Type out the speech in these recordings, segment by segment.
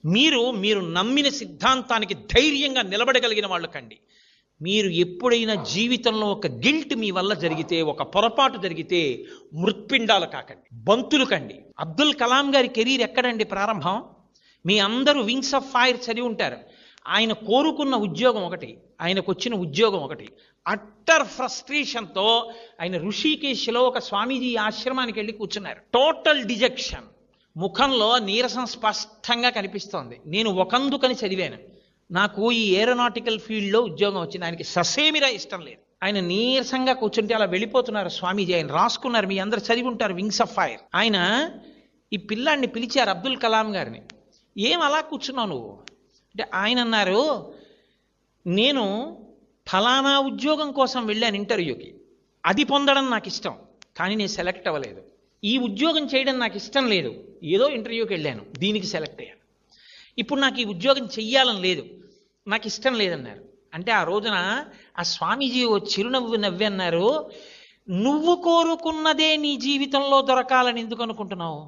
మీరు మీరు నమ్మిన సిద్ధాంతానికి ధైర్యంగా నిలబడగలిగిన వాళ్ళు కండి. మీరు ఎప్పుడైనా జీవితంలో ఒక గిల్ట్ మీ వల్ల జరిగితే, ఒక పొరపాటు జరిగితే మృత్పిండాలు కాకండి, బంతులు కండి. అబ్దుల్ కలాం గారి కెరీర్ ఎక్కడండి ప్రారంభం? మీ అందరూ వింగ్స్ ఆఫ్ ఫైర్ చదివి ఉంటారు. ఆయన కోరుకున్న ఉద్యోగం ఒకటి, ఆయనకు వచ్చిన ఉద్యోగం ఒకటి. అట్టర్ ఫ్రస్ట్రేషన్తో ఆయన ఋషికేశ్లో ఒక స్వామీజీ ఆశ్రమానికి వెళ్ళి కూర్చున్నారు. టోటల్ డిజెక్షన్, ముఖంలో నీరసం స్పష్టంగా కనిపిస్తోంది. నేను ఒకందుకని చదివాను, నాకు ఈ ఏరోనాటికల్ ఫీల్డ్లో ఉద్యోగం వచ్చింది. ఆయనకి ససేమిరా ఇష్టం లేదు. ఆయన నీరసంగా కూర్చుంటే అలా వెళ్ళిపోతున్నారు స్వామీజీ. ఆయన రాసుకున్నారు, మీ అందరు చదివి ఉంటారు వింగ్స్ ఆఫ్ ఫైర్. ఆయన ఈ పిల్లాడిని పిలిచారు, అబ్దుల్ కలాం గారిని. ఏం అలా కూర్చున్నావు నువ్వు అంటే, ఆయన అన్నారు, నేను ఫలానా ఉద్యోగం కోసం వెళ్ళాను ఇంటర్వ్యూకి, అది పొందడం నాకు ఇష్టం, కానీ నేను సెలెక్ట్ అవ్వలేదు. ఈ ఉద్యోగం చేయడం నాకు ఇష్టం లేదు, ఏదో ఇంటర్వ్యూకి వెళ్ళాను, దీనికి సెలెక్ట్ అయ్యాను. ఇప్పుడు నాకు ఈ ఉద్యోగం చెయ్యాలని లేదు, నాకు ఇష్టం లేదన్నారు. అంటే ఆ రోజున ఆ స్వామీజీ ఓ చిరునవ్వు నవ్వి అన్నారు, నువ్వు కోరుకున్నదే నీ జీవితంలో దొరకాలని ఎందుకు అనుకుంటున్నావు?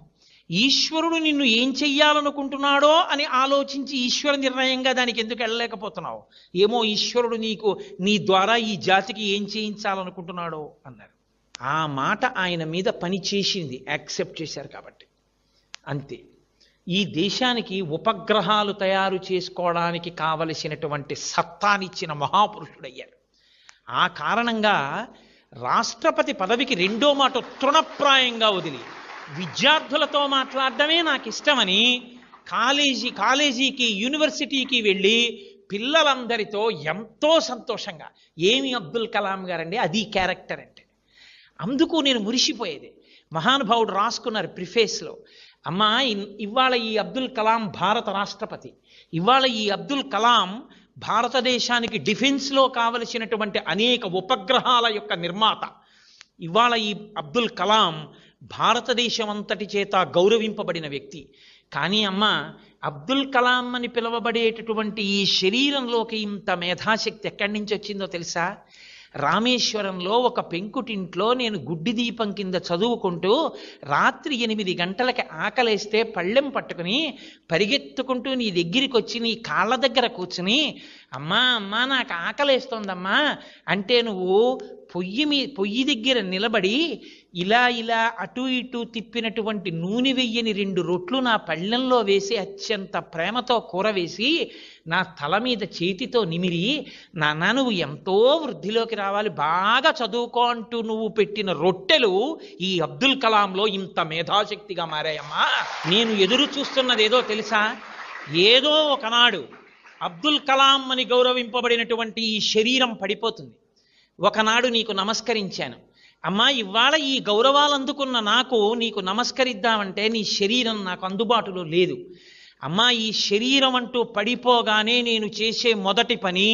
ఈశ్వరుడు నిన్ను ఏం చెయ్యాలనుకుంటున్నాడో అని ఆలోచించి ఈశ్వర నిర్ణయంగా దానికి ఎందుకు వెళ్ళలేకపోతున్నావు? ఏమో ఈశ్వరుడు నీ ద్వారా ఈ జాతికి ఏం చేయించాలనుకుంటున్నాడో అన్నారు. ఆ మాట ఆయన మీద పని చేసింది, యాక్సెప్ట్ చేశారు కాబట్టి. అంతే. ఈ దేశానికి ఉపగ్రహాలు తయారు చేసుకోవడానికి కావలసినటువంటి సత్తానిచ్చిన మహాపురుషుడయ్యారు. ఆ కారణంగా రాష్ట్రపతి పదవికి రెండో మాట తృణప్రాయంగా వదిలి విద్యార్థులతో మాట్లాడడమే నాకు ఇష్టమని కాలేజీకి యూనివర్సిటీకి వెళ్ళి పిల్లలందరితో ఎంతో సంతోషంగా, ఏమి అబ్దుల్ కలాం గారండి, అది క్యారెక్టర్ అంటే. అందుకు నేను మురిసిపోయేది. మహానుభావుడు రాసుకున్నారు ప్రిఫేస్లో, అమ్మా ఇవాళ ఈ అబ్దుల్ కలాం భారత రాష్ట్రపతి, ఇవాళ ఈ అబ్దుల్ కలాం భారతదేశానికి డిఫెన్స్లో కావలసినటువంటి అనేక ఉపగ్రహాల యొక్క నిర్మాత, ఇవాళ ఈ అబ్దుల్ కలాం భారతదేశం అంతటి చేత గౌరవింపబడిన వ్యక్తి. కానీ అమ్మ, అబ్దుల్ కలాం అని పిలువబడేటటువంటి ఈ శరీరంలోకి ఇంత మేధాశక్తి ఎక్కడి నుంచి వచ్చిందో తెలుసా? రామేశ్వరంలో ఒక పెంకుటింట్లో నేను గుడ్డి దీపం కింద చదువుకుంటూ రాత్రి 8 గంటలకి ఆకలేస్తే పళ్ళెం పట్టుకుని పరిగెత్తుకుంటూ నీ దగ్గరికి వచ్చి నీ కాళ్ళ దగ్గర కూర్చుని, అమ్మా నాకు ఆకలేస్తోందమ్మా అంటే నువ్వు పొయ్యి దగ్గర నిలబడి ఇలా అటు ఇటు తిప్పినటువంటి నూనె వెయ్యని 2 రొట్లు నా పళ్ళెంలో వేసి అత్యంత ప్రేమతో కూర వేసి నా తల మీద చేతితో నిమిరి, నాన్న నువ్వు ఎంతో వృద్ధిలోకి రావాలి, బాగా చదువుకో అంటూ నువ్వు పెట్టిన రొట్టెలు ఈ అబ్దుల్ కలాంలో ఇంత మేధాశక్తిగా మారాయమ్మా. నేను ఎదురు చూస్తున్నది ఏదో తెలుసా? ఏదో ఒకనాడు అబ్దుల్ కలాం అని గౌరవింపబడినటువంటి ఈ శరీరం పడిపోతుంది. ఒకనాడు నీకు నమస్కరించాను, అమ్మా ఇవాళ ఈ గౌరవాలు అందుకున్న నీకు నమస్కరిద్దామంటే నీ శరీరం నాకు అందుబాటులో లేదు. అమ్మా ఈ శరీరం అంటూ పడిపోగానే నేను చేసే మొదటి పని,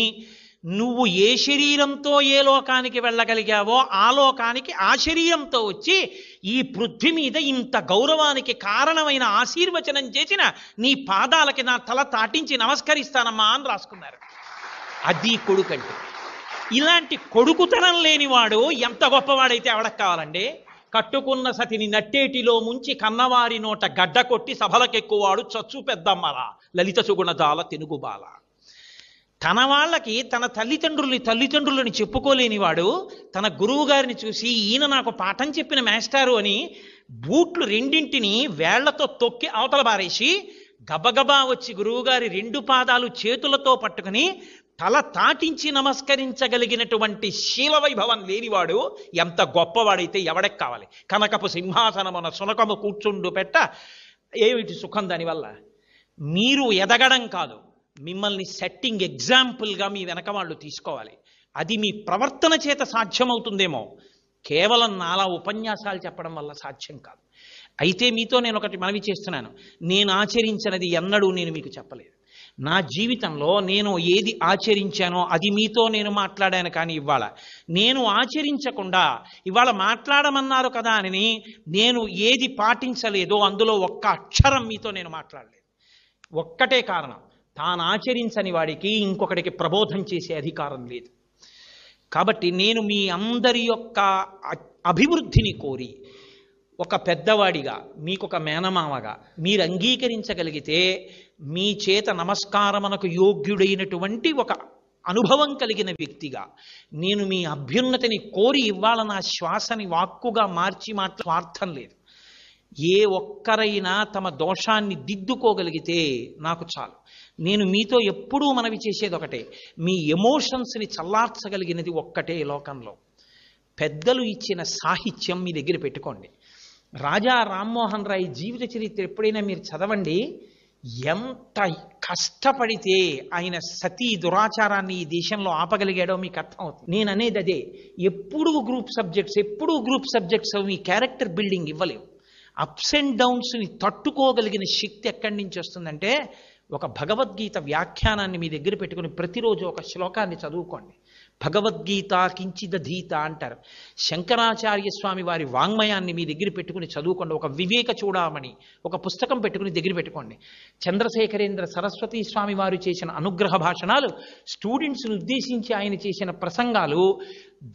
నువ్వు ఏ శరీరంతో ఏ లోకానికి వెళ్ళగలిగావో ఆ లోకానికి ఆ శరీరంతో వచ్చి ఈ పృథ్వీ మీద ఇంత గౌరవానికి కారణమైన ఆశీర్వచనం చేసిన నీ పాదాలకి నా తల తాటించి నమస్కరిస్తానమ్మా అని రాసుకున్నారు. అది కొడుకంటే. ఇలాంటి కొడుకుతనం లేనివాడు ఎంత గొప్పవాడైతే ఎవడకు కావాలండి? కట్టుకున్న సతిని నట్టేటిలో ముంచి కన్నవారి నోట గడ్డ కొట్టి సభలకెక్కువాడు చచ్చు పెద్దమ్మరా లలిత సుగుణజాల తెనుగుబాల. తన వాళ్ళకి తన తల్లిదండ్రులని చెప్పుకోలేనివాడు తన గురువు గారిని చూసి, ఈయన నాకు పాఠం చెప్పిన మాస్టారు అని బూట్లు 2 వేళ్లతో తొక్కి అవతల బారేసి గబగబా వచ్చి గురువుగారి 2 పాదాలు చేతులతో పట్టుకుని తల తాటించి నమస్కరించగలిగినటువంటి శీలవైభవం లేనివాడు ఎంత గొప్పవాడైతే ఎవడకి కావాలి? కనకపు సింహాసనమున సునకము కూర్చుండు పెట్ట ఏమిటి సుఖం దానివల్ల? మీరు ఎదగడం కాదు, మిమ్మల్ని సెట్టింగ్ ఎగ్జాంపుల్గా మీ వెనక వాళ్ళు తీసుకోవాలి. అది మీ ప్రవర్తన చేత సాధ్యమవుతుందేమో, కేవలం నాలా ఉపన్యాసాలు చెప్పడం వల్ల సాధ్యం కాదు. అయితే మీతో నేను ఒకటి మనవి చేస్తున్నాను, నేను ఆచరించినది ఎన్నడూ నేను మీకు చెప్పలేదు. నా జీవితంలో నేను ఏది ఆచరించానో అది మీతో నేను మాట్లాడాను. కానీ ఇవాళ నేను ఆచరించకుండా, ఇవాళ మాట్లాడమన్నారు కదా అని నేను ఏది పాటించలేదో అందులో ఒక్క అక్షరం మీతో నేను మాట్లాడలేదు. ఒక్కటే కారణం, తాను ఆచరించని వాడికి ఇంకొకటికి ప్రబోధం చేసే అధికారం లేదు. కాబట్టి నేను మీ అందరి యొక్క అభివృద్ధిని కోరి ఒక పెద్దవాడిగా, మీకు ఒక మేనమామగా మీరు అంగీకరించగలిగితే మీ చేత నమస్కారమునకు యోగ్యుడైనటువంటి ఒక అనుభవం కలిగిన వ్యక్తిగా నేను మీ అభ్యున్నతిని కోరి ఇవ్వాల నా శ్వాసని వాక్కుగా మార్చి స్వార్థం లేదు. ఏ ఒక్కరైనా తమ దోషాన్ని దిద్దుకోగలిగితే నాకు చాలు. నేను మీతో ఎప్పుడూ మనవి చేసేది ఒకటే, మీ ఎమోషన్స్ని చల్లార్చగలిగినది ఒక్కటే లోకంలో. పెద్దలు ఇచ్చిన సాహిత్యం మీ దగ్గర పెట్టుకోండి. రాజా రామ్మోహన్ రాయ్ జీవిత చరిత్ర ఎప్పుడైనా మీరు చదవండి. ఎంత కష్టపడితే ఆయన సతీ దురాచారాన్ని ఈ దేశంలో ఆపగలిగాడో మీకు అర్థమవుతుంది. నేను అనేది అదే, ఎప్పుడూ గ్రూప్ సబ్జెక్ట్స్ మీ క్యారెక్టర్ బిల్డింగ్ ఇవ్వలేవు. అప్స్ అండ్ డౌన్స్ని తట్టుకోగలిగిన శక్తి ఎక్కడి నుంచి వస్తుందంటే, ఒక భగవద్గీత వ్యాఖ్యానాన్ని మీ దగ్గర పెట్టుకుని ప్రతిరోజు ఒక శ్లోకాన్ని చదువుకోండి. భగవద్గీత కించిదధీత అంటారు. శంకరాచార్య స్వామి వారి వాంగ్మయాన్ని మీ దగ్గర పెట్టుకుని చదువుకోండి. ఒక వివేక చూడామణి ఒక పుస్తకం పెట్టుకుని దగ్గర పెట్టుకోండి. చంద్రశేఖరేంద్ర సరస్వతి స్వామి వారు చేసిన అనుగ్రహ భాషణాలు, స్టూడెంట్స్ని ఉద్దేశించి ఆయన చేసిన ప్రసంగాలు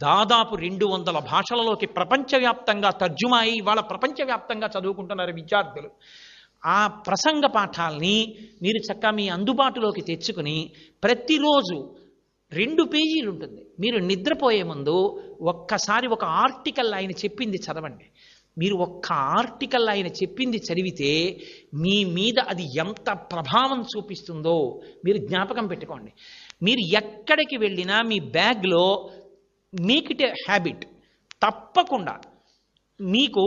దాదాపు 200 భాషలలోకి ప్రపంచవ్యాప్తంగా తర్జుమా అయి ఇవాళ ప్రపంచవ్యాప్తంగా చదువుకుంటున్నారు విద్యార్థులు. ఆ ప్రసంగ పాఠాలని మీరు చక్కగా మీ అందుబాటులోకి తెచ్చుకుని ప్రతిరోజు 2 పేజీలు ఉంటుంది. మీరు నిద్రపోయే ముందు ఒక్కసారి ఒక ఆర్టికల్ ఆయన చెప్పింది చదవండి. మీరు ఒక్క ఆర్టికల్ ఆయన చెప్పింది చదివితే మీ మీద అది ఎంత ప్రభావం చూపిస్తుందో మీరు జ్ఞాపకం పెట్టుకోండి. మీరు ఎక్కడికి వెళ్ళినా మీ బ్యాగ్లో మేక్ ఇట్ ఏ హ్యాబిట్, తప్పకుండా మీకు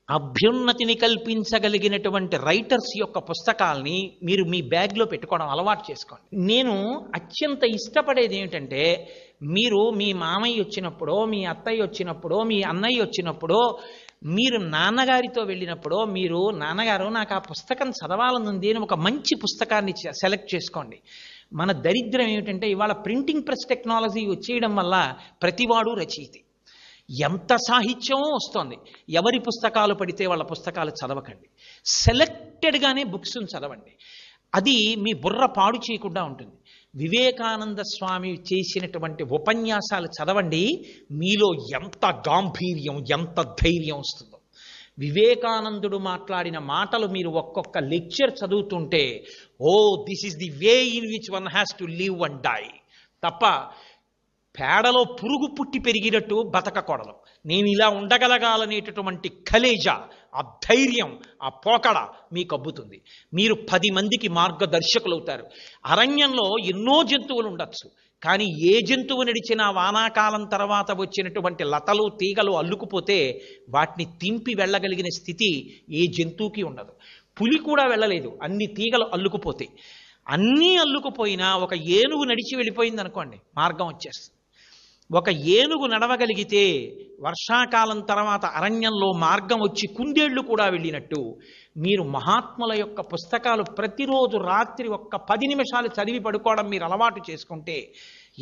అభ్యున్నతిని కల్పించగలిగినటువంటి రైటర్స్ యొక్క పుస్తకాల్ని మీరు మీ బ్యాగ్లో పెట్టుకోవడం అలవాటు చేసుకోండి. నేను అత్యంత ఇష్టపడేది ఏమిటంటే, మీరు మీ మామయ్య వచ్చినప్పుడో, మీ అత్తయ్య వచ్చినప్పుడో, మీ అన్నయ్య వచ్చినప్పుడో, మీరు నాన్నగారితో వెళ్ళినప్పుడో, మీరు నాన్నగారు నాకు ఆ పుస్తకం చదవాలనుంది అని ఒక మంచి పుస్తకాన్ని సెలెక్ట్ చేసుకోండి. మన దరిద్రం ఏమిటంటే, ఇవాళ ప్రింటింగ్ ప్రెస్ టెక్నాలజీ వచ్చేయడం వల్ల ప్రతివాడు రచయిత. ఎంత సాహిత్యమో వస్తోంది. ఎవరి పుస్తకాలు పడితే వాళ్ళ పుస్తకాలు చదవకండి. సెలెక్టెడ్గానే బుక్స్ని చదవండి. అది మీ బుర్ర పాడు చేయకుండా ఉంటుంది. వివేకానంద స్వామి చేసినటువంటి ఉపన్యాసాలు చదవండి. మీలో ఎంత గాంభీర్యం, ఎంత ధైర్యం వస్తుందో. వివేకానందుడు మాట్లాడిన మాటలు మీరు ఒక్కొక్క లెక్చర్ చదువుతుంటే, oh this is the way in which one has to live and die తప్ప పేడలో పురుగు పుట్టి పెరిగినట్టు బతకకూడదు. నేను ఇలా ఉండగలగాలనేటటువంటి కలేజా, ఆ ధైర్యం, ఆ పోకడ మీకు అబ్బుతుంది. మీరు 10 మందికి మార్గదర్శకులు అవుతారు. అరణ్యంలో ఎన్నో జంతువులు ఉండొచ్చు, కానీ ఏ జంతువు నడిచినా వానాకాలం తర్వాత వచ్చినటువంటి లతలు తీగలు అల్లుకుపోతే వాటిని తింపి వెళ్ళగలిగిన స్థితి ఏ జంతువుకి ఉండదు. పులి కూడా వెళ్ళలేదు, అన్ని తీగలు అల్లుకుపోతే. అన్నీ అల్లుకుపోయినా ఒక ఏనుగు నడిచి వెళ్ళిపోయింది అనుకోండి, మార్గం వచ్చేస్తుంది. ఒక ఏనుగు నడవగలిగితే వర్షాకాలం తర్వాత అరణ్యంలో మార్గం వచ్చి కుందేళ్లు కూడా వెళ్ళినట్టు, మీరు మహాత్ముల యొక్క పుస్తకాలు ప్రతిరోజు రాత్రి ఒక్క 10 నిమిషాలు చదివి పడుకోవడం మీరు అలవాటు చేసుకుంటే,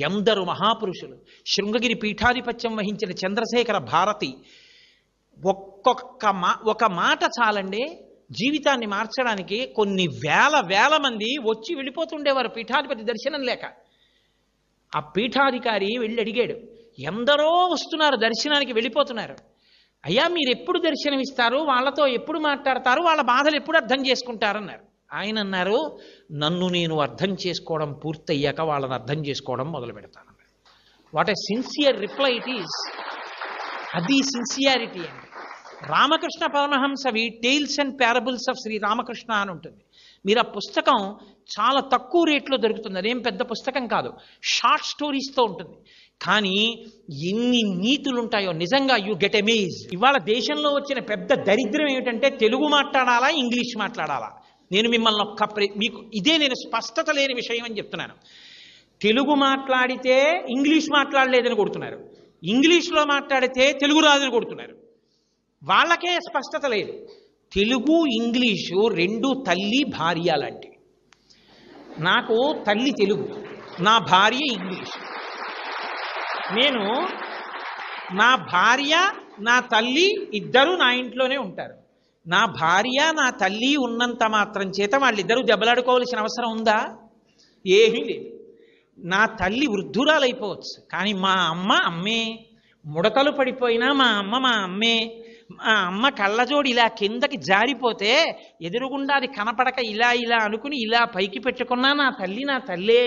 ఎందరు మహాపురుషులు, శృంగగిరి పీఠాధిపత్యం వహించిన చంద్రశేఖర భారతి ఒక మాట చాలండి జీవితాన్ని మార్చడానికి. కొన్ని వేల మంది వచ్చి వెళ్ళిపోతుండేవారు పీఠాధిపతి దర్శనం లేక. ఆ పీఠాధికారి వెళ్ళి అడిగాడు, ఎందరో వస్తున్నారు దర్శనానికి, వెళ్ళిపోతున్నారు, అయ్యా మీరు ఎప్పుడు దర్శనం ఇస్తారు, వాళ్ళతో ఎప్పుడు మాట్లాడతారు, వాళ్ళ బాధలు ఎప్పుడు అర్థం చేసుకుంటారన్నారు. ఆయన అన్నారు, నన్ను నేను అర్థం చేసుకోవడం పూర్తయ్యాక వాళ్ళని అర్థం చేసుకోవడం మొదలు పెడతానన్నారు. What a sincere reply it is. అది సిన్సియారిటీ అండి. రామకృష్ణ పరమహంసవి tales and parables of Shri Ramakrishna అని ఉంటుంది. మీరు ఆ పుస్తకం చాలా తక్కువ రేట్లో దొరుకుతుంది. అదేం పెద్ద పుస్తకం కాదు, షార్ట్ స్టోరీస్తో ఉంటుంది. కానీ ఎన్ని నీతులు ఉంటాయో నిజంగా యూ గెట్ అమేజ్. ఇవాళ దేశంలో వచ్చిన పెద్ద దరిద్రం ఏమిటంటే, తెలుగు మాట్లాడాలా ఇంగ్లీష్ మాట్లాడాలా. నేను మిమ్మల్ని మీకు ఇదే నేను స్పష్టత లేని విషయం అని చెప్తున్నాను. తెలుగు మాట్లాడితే ఇంగ్లీష్ మాట్లాడలేదని కొడుతున్నారు, ఇంగ్లీష్లో మాట్లాడితే తెలుగు రాదని కొడుతున్నారు. వాళ్ళకే స్పష్టత లేదు. తెలుగు ఇంగ్లీషు 2 తల్లి భార్య లాంటివి. నాకు తల్లి తెలుగు, నా భార్య ఇంగ్లీష్. నేను నా భార్య నా తల్లి ఇద్దరు నా ఇంట్లోనే ఉంటారు. నా భార్య నా తల్లి ఉన్నంత మాత్రం చేత వాళ్ళిద్దరూ దెబ్బలాడుకోవాల్సిన అవసరం ఉందా? ఏమీ లేదు. నా తల్లి వృద్ధురాలైపోవచ్చు, కానీ మా అమ్మ అమ్మే. ముడతలు పడిపోయినా మా అమ్మ మా అమ్మే. మా అమ్మ కళ్ళజోడు ఇలా కిందకి జారిపోతే ఎదురుగుండా అది కనపడక ఇలా ఇలా అనుకుని ఇలా పైకి పెట్టుకున్నా నా తల్లి నా తల్లే